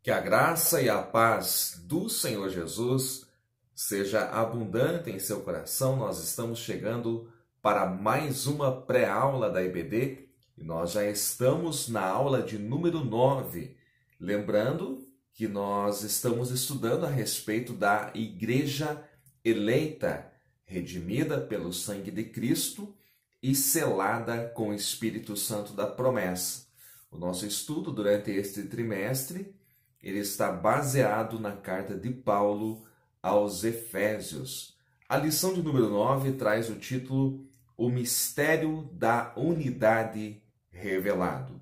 Que a graça e a paz do Senhor Jesus seja abundante em seu coração. Nós estamos chegando para mais uma pré-aula da IBD e nós já estamos na aula de número 9. Lembrando que nós estamos estudando a respeito da igreja eleita, redimida pelo sangue de Cristo e selada com o Espírito Santo da promessa. O nosso estudo durante este trimestre ele está baseado na carta de Paulo aos Efésios. A lição de número 9 traz o título O Mistério da Unidade Revelado.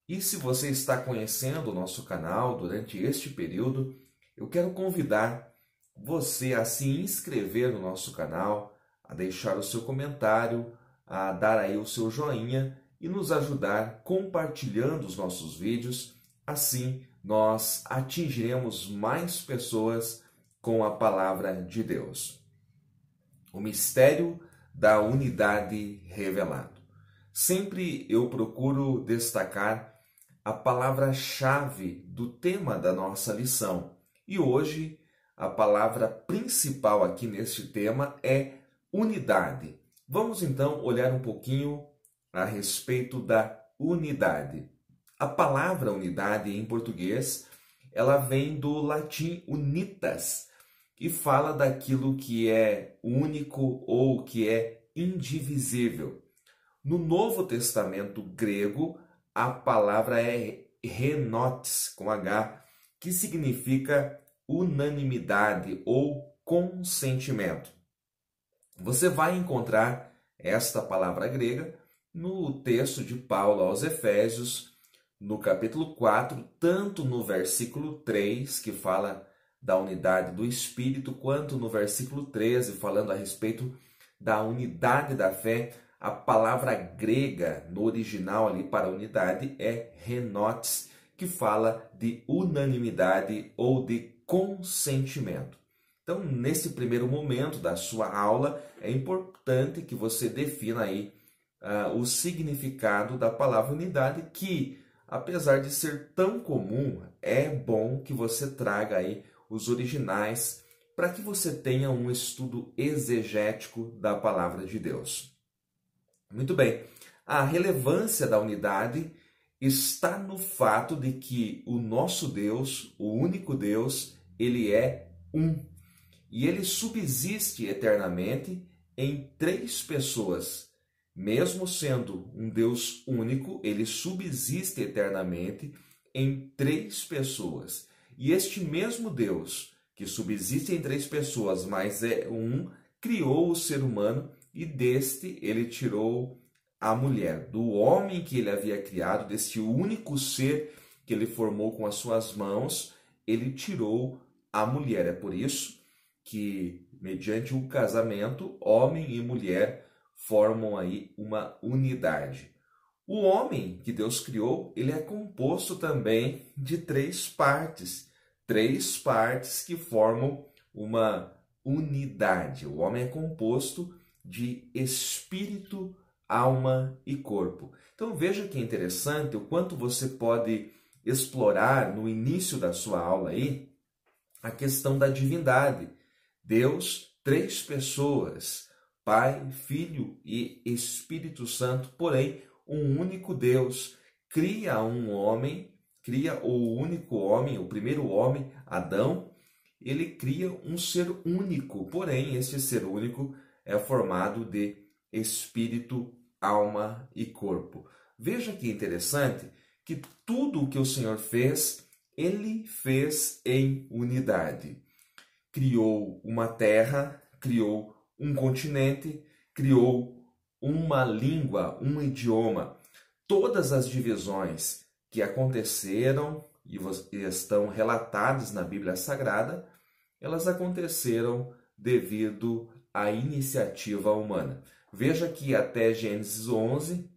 E se você está conhecendo o nosso canal durante este período, eu quero convidar você a se inscrever no nosso canal, a deixar o seu comentário, a dar aí o seu joinha e nos ajudar compartilhando os nossos vídeos. Assim, nós atingiremos mais pessoas com a palavra de Deus. O mistério da unidade revelado. Sempre eu procuro destacar a palavra-chave do tema da nossa lição. E hoje, a palavra principal aqui neste tema é unidade. Vamos então olhar um pouquinho a respeito da unidade. A palavra unidade em português, ela vem do latim unitas e fala daquilo que é único ou que é indivisível. No Novo Testamento grego, a palavra é henotes, com H, que significa unanimidade ou consentimento. Você vai encontrar esta palavra grega no texto de Paulo aos Efésios, no capítulo 4, tanto no versículo 3, que fala da unidade do Espírito, quanto no versículo 13, falando a respeito da unidade da fé. A palavra grega no original ali para unidade é henotes, que fala de unanimidade ou de consentimento. Então, nesse primeiro momento da sua aula, é importante que você defina aí o significado da palavra unidade, que apesar de ser tão comum, é bom que você traga aí os originais para que você tenha um estudo exegético da palavra de Deus. Muito bem, a relevância da unidade está no fato de que o nosso Deus, o único Deus, ele é um. E ele subsiste eternamente em três pessoas. Mesmo sendo um Deus único, ele subsiste eternamente em três pessoas. E este mesmo Deus, que subsiste em três pessoas, mas é um, criou o ser humano e deste ele tirou a mulher. Do homem que ele havia criado, deste único ser que ele formou com as suas mãos, ele tirou a mulher. É por isso que, mediante o casamento, homem e mulher formam aí uma unidade. O homem que Deus criou, ele é composto também de três partes que formam uma unidade. O homem é composto de espírito, alma e corpo. Então veja que é interessante o quanto você pode explorar no início da sua aula aí a questão da divindade. Deus, três pessoas, Pai, Filho e Espírito Santo, porém, um único Deus cria um homem, cria o único homem, o primeiro homem, Adão, ele cria um ser único, porém, esse ser único é formado de espírito, alma e corpo. Veja que interessante que tudo o que o Senhor fez, ele fez em unidade. Criou uma terra, criou um continente, criou uma língua, um idioma. Todas as divisões que aconteceram e estão relatadas na Bíblia Sagrada, elas aconteceram devido à iniciativa humana. Veja que até Gênesis 11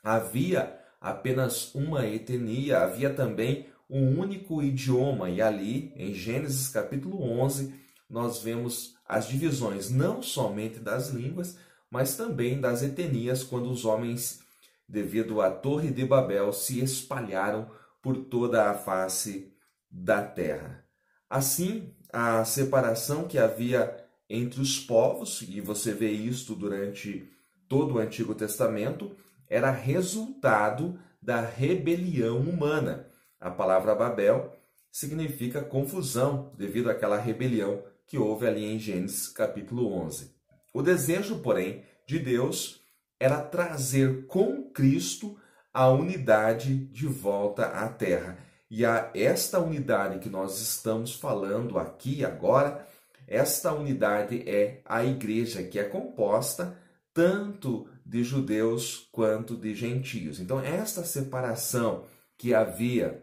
havia apenas uma etnia, havia também um único idioma, e ali em Gênesis capítulo 11 nós vemos as divisões não somente das línguas, mas também das etnias, quando os homens, devido à Torre de Babel, se espalharam por toda a face da terra. Assim, a separação que havia entre os povos, e você vê isto durante todo o Antigo Testamento, era resultado da rebelião humana. A palavra Babel significa confusão, devido àquela rebelião que houve ali em Gênesis capítulo 11. O desejo, porém, de Deus era trazer com Cristo a unidade de volta à terra. E a esta unidade que nós estamos falando aqui agora, esta unidade é a igreja, que é composta tanto de judeus quanto de gentios. Então, esta separação que havia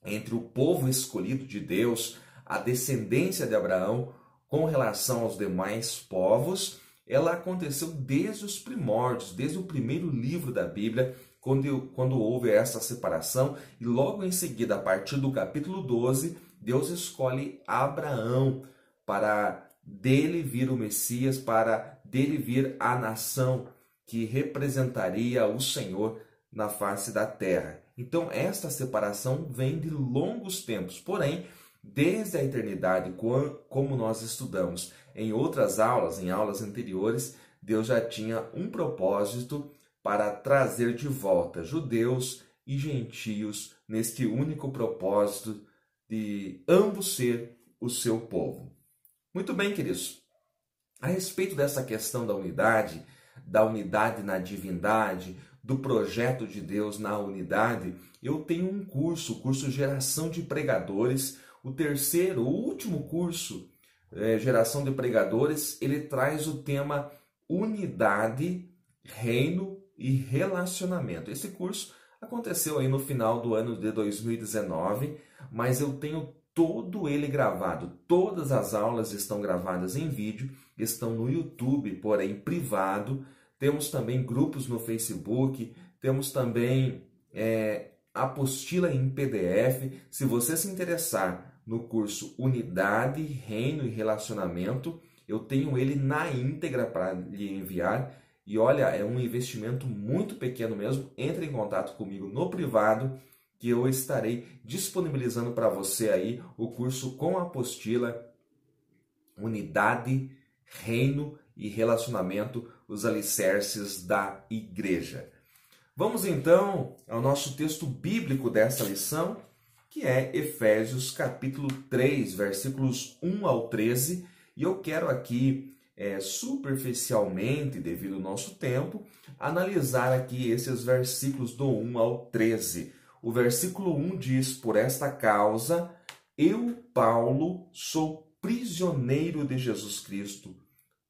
entre o povo escolhido de Deus, a descendência de Abraão, com relação aos demais povos, ela aconteceu desde os primórdios, desde o primeiro livro da Bíblia, quando houve essa separação, e logo em seguida, a partir do capítulo 12, Deus escolhe Abraão para dele vir o Messias, para dele vir a nação que representaria o Senhor na face da terra. Então, esta separação vem de longos tempos, porém, desde a eternidade, como nós estudamos em outras aulas, em aulas anteriores, Deus já tinha um propósito para trazer de volta judeus e gentios neste único propósito de ambos ser o seu povo. Muito bem, queridos. A respeito dessa questão da unidade na divindade, do projeto de Deus na unidade, eu tenho um curso, o curso Geração de Pregadores, o último curso, Geração de Pregadores, ele traz o tema Unidade, Reino e Relacionamento. Esse curso aconteceu aí no final do ano de 2019, mas eu tenho todo ele gravado. Todas as aulas estão gravadas em vídeo, estão no YouTube, porém privado. Temos também grupos no Facebook, temos também apostila em PDF. Se você se interessar no curso Unidade, Reino e Relacionamento, eu tenho ele na íntegra para lhe enviar. E olha, é um investimento muito pequeno mesmo. Entre em contato comigo no privado, que eu estarei disponibilizando para você aí o curso com a apostila Unidade, Reino e Relacionamento, os alicerces da igreja. Vamos então ao nosso texto bíblico dessa lição, que é Efésios capítulo 3, versículos 1 ao 13. E eu quero aqui, superficialmente, devido ao nosso tempo, analisar aqui esses versículos do 1 ao 13. O versículo 1 diz: por esta causa, eu, Paulo, sou prisioneiro de Jesus Cristo,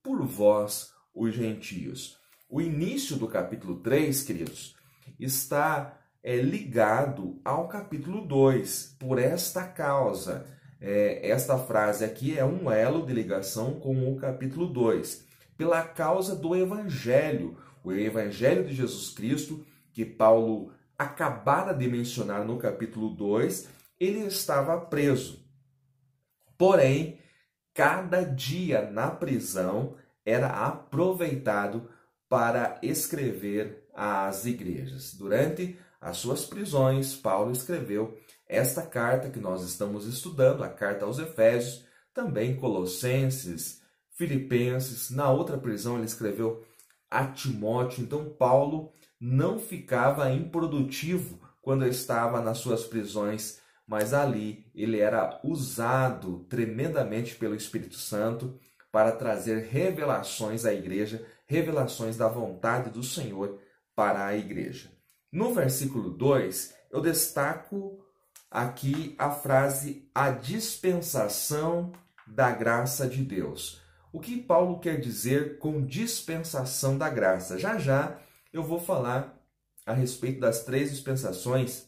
por vós, os gentios. O início do capítulo 3, queridos, está ligado ao capítulo 2, por esta causa. Esta frase aqui é um elo de ligação com o capítulo 2. Pela causa do Evangelho, o Evangelho de Jesus Cristo, que Paulo acabara de mencionar no capítulo 2, ele estava preso. Porém, cada dia na prisão era aproveitado para escrever às igrejas. Durante as suas prisões, Paulo escreveu esta carta que nós estamos estudando, a carta aos Efésios, também Colossenses, Filipenses. Na outra prisão ele escreveu a Timóteo. Então Paulo não ficava improdutivo quando estava nas suas prisões, mas ali ele era usado tremendamente pelo Espírito Santo para trazer revelações à igreja, revelações da vontade do Senhor para a igreja. No versículo 2, eu destaco aqui a frase a dispensação da graça de Deus. O que Paulo quer dizer com dispensação da graça? Já já eu vou falar a respeito das 3 dispensações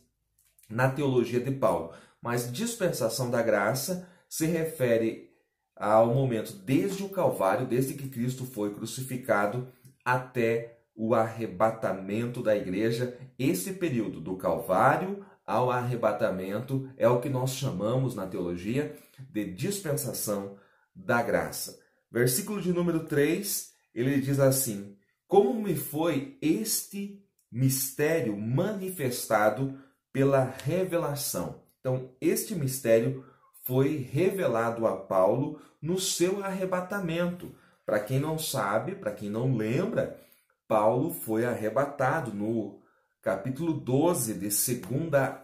na teologia de Paulo. Mas dispensação da graça se refere ao momento desde o Calvário, desde que Cristo foi crucificado até o arrebatamento da igreja. Esse período do Calvário ao arrebatamento é o que nós chamamos na teologia de dispensação da graça. Versículo de número 3, ele diz assim: como me foi este mistério manifestado pela revelação. Então, este mistério foi revelado a Paulo no seu arrebatamento. Para quem não sabe, para quem não lembra, Paulo foi arrebatado no capítulo 12 de 2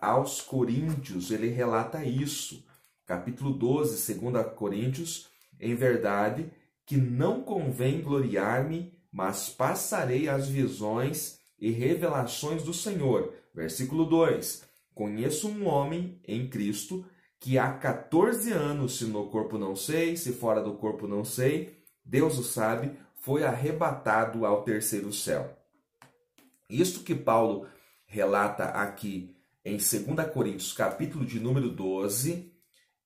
aos Coríntios. Ele relata isso. Capítulo 12, 2 Coríntios, em verdade, que não convém gloriar-me, mas passarei as visões e revelações do Senhor. Versículo 2. Conheço um homem em Cristo que há 14 anos, se no corpo não sei, se fora do corpo não sei, Deus o sabe, foi arrebatado ao terceiro céu. Isto que Paulo relata aqui em 2 Coríntios, capítulo de número 12,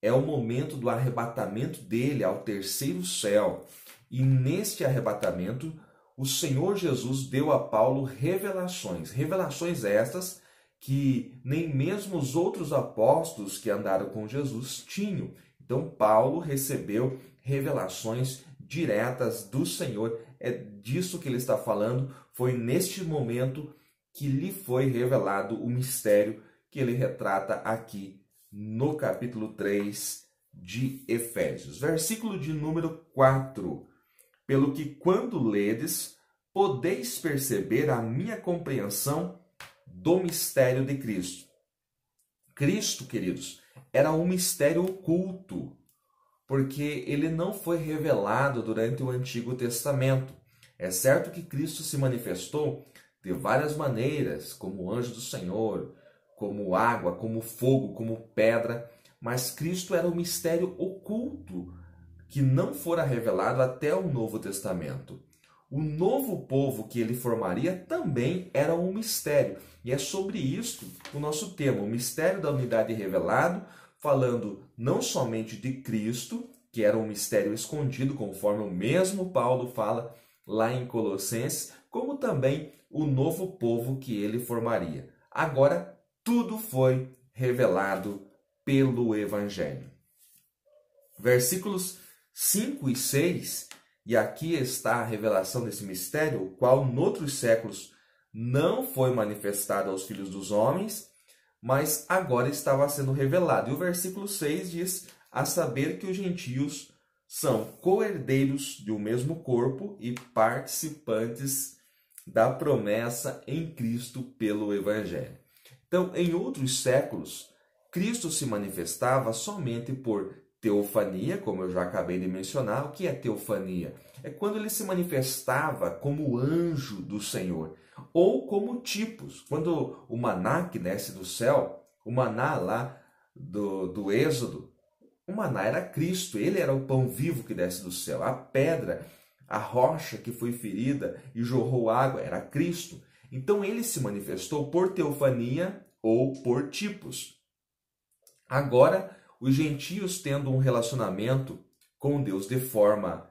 é o momento do arrebatamento dele ao terceiro céu. E neste arrebatamento, o Senhor Jesus deu a Paulo revelações. Revelações estas que nem mesmo os outros apóstolos que andaram com Jesus tinham. Então, Paulo recebeu revelações diretas do Senhor. É disso que ele está falando. Foi neste momento que lhe foi revelado o mistério que ele retrata aqui no capítulo 3 de Efésios. Versículo de número 4. Pelo que quando ledes, podeis perceber a minha compreensão do mistério de Cristo. Cristo, queridos, era um mistério oculto, porque ele não foi revelado durante o Antigo Testamento. É certo que Cristo se manifestou de várias maneiras, como anjo do Senhor, como água, como fogo, como pedra, mas Cristo era um mistério oculto que não fora revelado até o Novo Testamento. O novo povo que ele formaria também era um mistério. E é sobre isso o nosso tema, o mistério da unidade revelado, falando não somente de Cristo, que era um mistério escondido, conforme o mesmo Paulo fala lá em Colossenses, como também o novo povo que ele formaria. Agora, tudo foi revelado pelo Evangelho. Versículos 5 e 6, e aqui está a revelação desse mistério, o qual noutros séculos não foi manifestado aos filhos dos homens, mas agora estava sendo revelado. E o versículo 6 diz, a saber que os gentios são co-herdeiros de um mesmo corpo e participantes da promessa em Cristo pelo Evangelho. Então, em outros séculos, Cristo se manifestava somente por teofania, como eu já acabei de mencionar. O que é teofania? É quando ele se manifestava como anjo do Senhor, ou como tipos. Quando o maná que desce do céu, o maná lá do Êxodo, o maná era Cristo, ele era o pão vivo que desce do céu. A pedra, a rocha que foi ferida e jorrou água, era Cristo. Então ele se manifestou por teofania ou por tipos. Agora, os gentios tendo um relacionamento com Deus de forma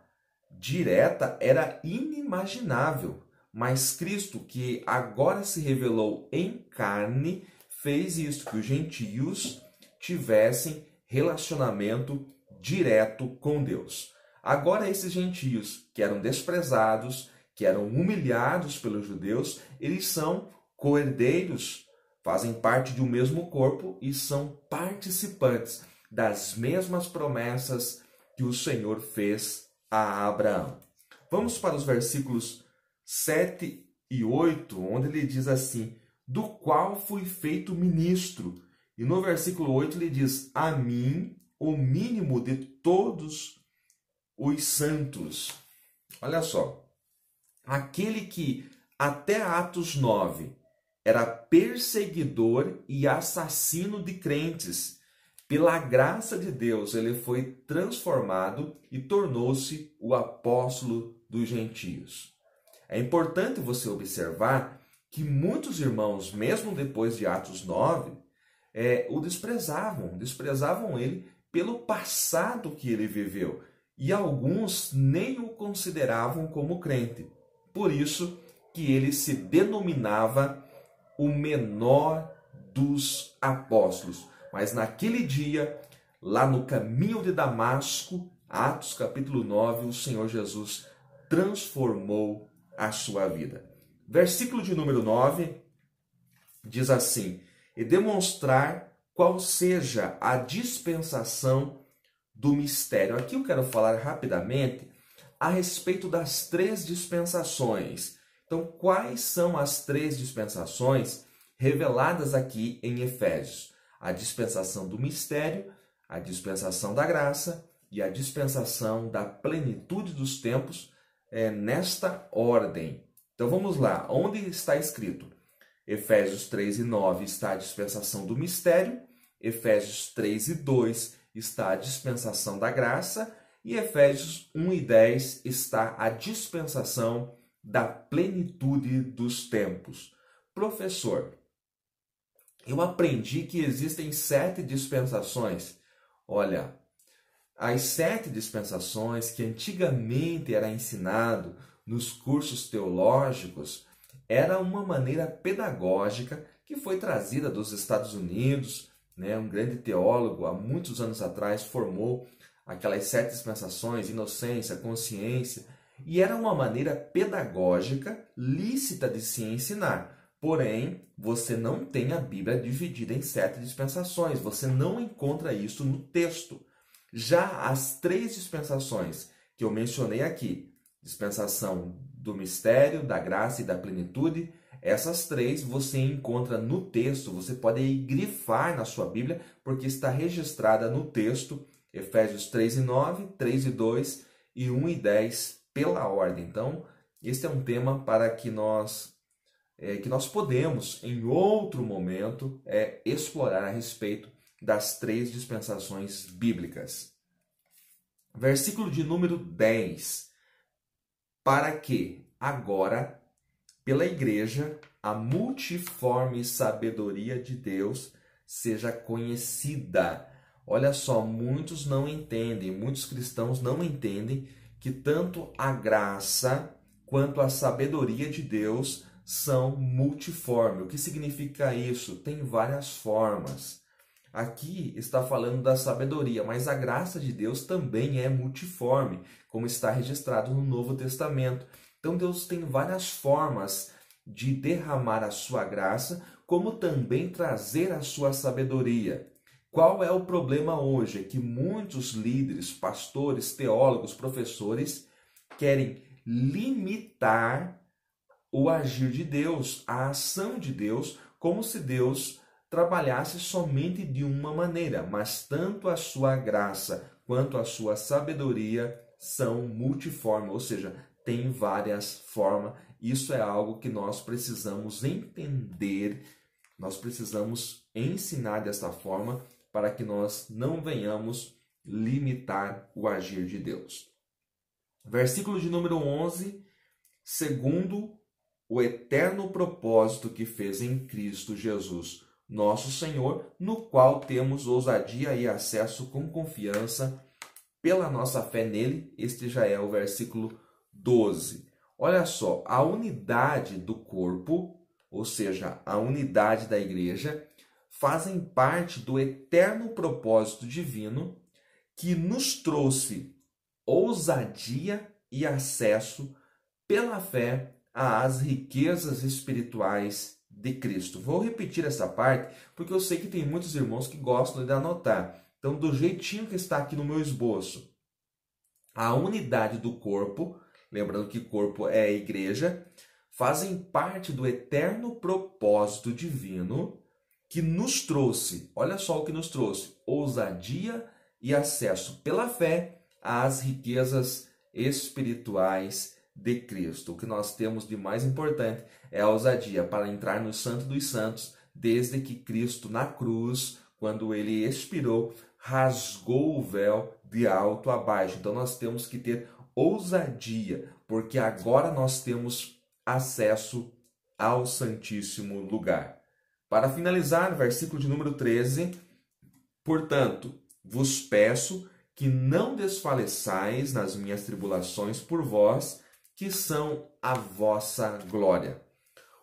direta era inimaginável. Mas Cristo, que agora se revelou em carne, fez isso, que os gentios tivessem relacionamento direto com Deus. Agora esses gentios que eram desprezados, que eram humilhados pelos judeus, eles são co-herdeiros, fazem parte de um mesmo corpo e são participantes das mesmas promessas que o Senhor fez a Abraão. Vamos para os versículos 7 e 8, onde ele diz assim, do qual fui feito ministro. E no versículo 8 ele diz, a mim, o mínimo de todos os santos. Olha só, aquele que até Atos 9 era perseguidor e assassino de crentes, pela graça de Deus ele foi transformado e tornou-se o apóstolo dos gentios. É importante você observar que muitos irmãos, mesmo depois de Atos 9, o desprezavam ele pelo passado que ele viveu. E alguns nem o consideravam como crente. Por isso que ele se denominava o menor dos apóstolos. Mas naquele dia, lá no caminho de Damasco, Atos capítulo 9, o Senhor Jesus transformou a sua vida. Versículo de número 9 diz assim, e demonstrar qual seja a dispensação do mistério. Aqui eu quero falar rapidamente a respeito das 3 dispensações. Então, quais são as 3 dispensações reveladas aqui em Efésios? A dispensação do mistério, a dispensação da graça e a dispensação da plenitude dos tempos, nesta ordem. Então vamos lá, onde está escrito? Efésios 3 e 9 está a dispensação do mistério, Efésios 3 e 2 está a dispensação da graça e Efésios 1 e 10 está a dispensação da plenitude dos tempos. Professor, eu aprendi que existem 7 dispensações. Olha, as 7 dispensações que antigamente era ensinado nos cursos teológicos era uma maneira pedagógica que foi trazida dos Estados Unidos, né? Um grande teólogo, há muitos anos atrás, formou aquelas 7 dispensações, inocência, consciência, e era uma maneira pedagógica lícita de se ensinar. Porém, você não tem a Bíblia dividida em 7 dispensações, você não encontra isso no texto. Já as 3 dispensações que eu mencionei aqui, dispensação do mistério, da graça e da plenitude, essas 3 você encontra no texto, você pode aí grifar na sua Bíblia, porque está registrada no texto, Efésios 3 e 9, 3 e 2 e 1 e 10, pela ordem. Então, este é um tema para que nós podemos, em outro momento, explorar a respeito das 3 dispensações bíblicas. Versículo de número 10. Para que agora, pela igreja, a multiforme sabedoria de Deus seja conhecida. Olha só, muitos não entendem, muitos cristãos não entendem que tanto a graça quanto a sabedoria de Deus são multiformes. O que significa isso? Tem várias formas. Aqui está falando da sabedoria, mas a graça de Deus também é multiforme, como está registrado no Novo Testamento. Então Deus tem várias formas de derramar a sua graça, como também trazer a sua sabedoria. Qual é o problema hoje? É que muitos líderes, pastores, teólogos, professores querem limitar o agir de Deus, a ação de Deus, como se Deus trabalhasse somente de uma maneira, mas tanto a sua graça quanto a sua sabedoria são multiformes, ou seja, tem várias formas. Isso é algo que nós precisamos entender, nós precisamos ensinar desta forma para que nós não venhamos limitar o agir de Deus. Versículo de número 11, segundo o eterno propósito que fez em Cristo Jesus, nosso Senhor, no qual temos ousadia e acesso com confiança pela nossa fé nele. Este já é o versículo 12. Olha só, a unidade do corpo, ou seja, a unidade da igreja, fazem parte do eterno propósito divino que nos trouxe ousadia e acesso pela fé às riquezas espirituais de Cristo. Vou repetir essa parte porque eu sei que tem muitos irmãos que gostam de anotar. Então, do jeitinho que está aqui no meu esboço, a unidade do corpo, lembrando que corpo é a igreja, fazem parte do eterno propósito divino que nos trouxe, olha só o que nos trouxe, ousadia e acesso pela fé às riquezas espirituais de Cristo. O que nós temos de mais importante é a ousadia para entrar no Santo dos Santos, desde que Cristo na cruz, quando ele expirou, rasgou o véu de alto a baixo. Então nós temos que ter ousadia, porque agora nós temos acesso ao Santíssimo Lugar. Para finalizar, versículo de número 13, portanto, vos peço que não desfaleçais nas minhas tribulações por vós, que são a vossa glória.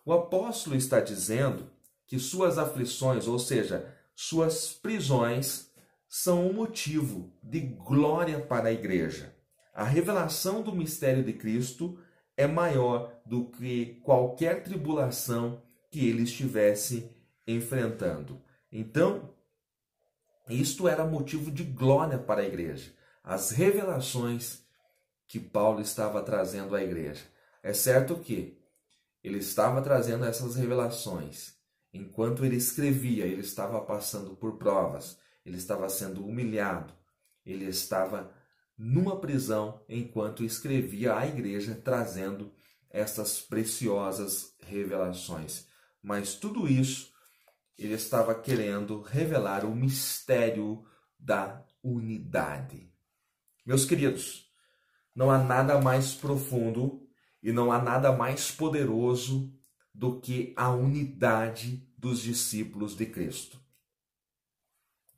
O apóstolo está dizendo que suas aflições, ou seja, suas prisões, são um motivo de glória para a igreja. A revelação do mistério de Cristo é maior do que qualquer tribulação que ele estivesse enfrentando. Então, Isto era motivo de glória para a igreja. As revelações que Paulo estava trazendo à igreja. É certo que ele estava trazendo essas revelações. Enquanto ele escrevia, ele estava passando por provas, ele estava sendo humilhado, ele estava numa prisão enquanto escrevia à igreja, trazendo essas preciosas revelações. Mas tudo isso, ele estava querendo revelar o mistério da unidade. Meus queridos, não há nada mais profundo e não há nada mais poderoso do que a unidade dos discípulos de Cristo.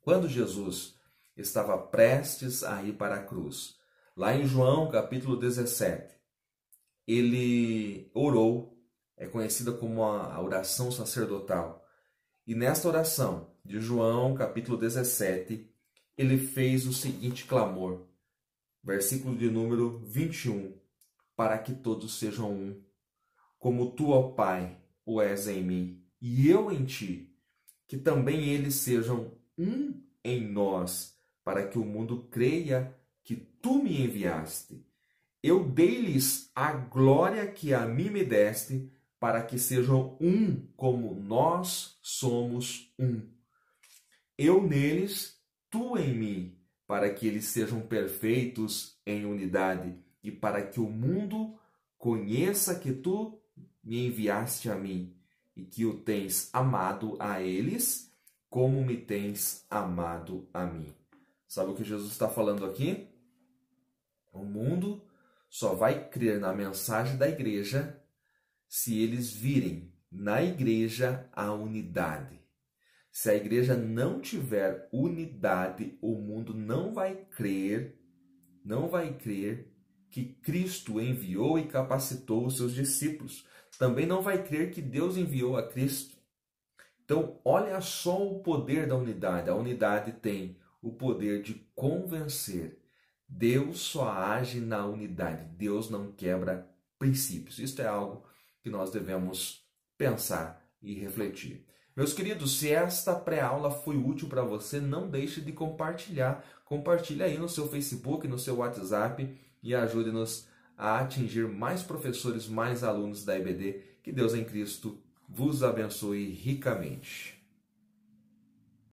Quando Jesus estava prestes a ir para a cruz, lá em João capítulo 17, ele orou, é conhecida como a oração sacerdotal. E nesta oração de João capítulo 17, ele fez o seguinte clamor, versículo de número 21, para que todos sejam um, como tu, ó Pai, o és em mim, e eu em ti, que também eles sejam um em nós, para que o mundo creia que tu me enviaste. Eu dei-lhes a glória que a mim me deste, para que sejam um como nós somos um. Eu neles, tu em mim, para que eles sejam perfeitos em unidade, e para que o mundo conheça que tu me enviaste a mim, e que o tens amado a eles, como me tens amado a mim. Sabe o que Jesus está falando aqui? O mundo só vai crer na mensagem da igreja se eles virem na igreja a unidade. Se a igreja não tiver unidade, o mundo não vai crer que Cristo enviou e capacitou os seus discípulos. Também não vai crer que Deus enviou a Cristo. Então, olha só o poder da unidade. A unidade tem o poder de convencer. Deus só age na unidade. Deus não quebra princípios. Isto é algo que nós devemos pensar e refletir. Meus queridos, se esta pré-aula foi útil para você, não deixe de compartilhar. Compartilhe aí no seu Facebook, no seu WhatsApp e ajude-nos a atingir mais professores, mais alunos da EBD. Que Deus em Cristo vos abençoe ricamente.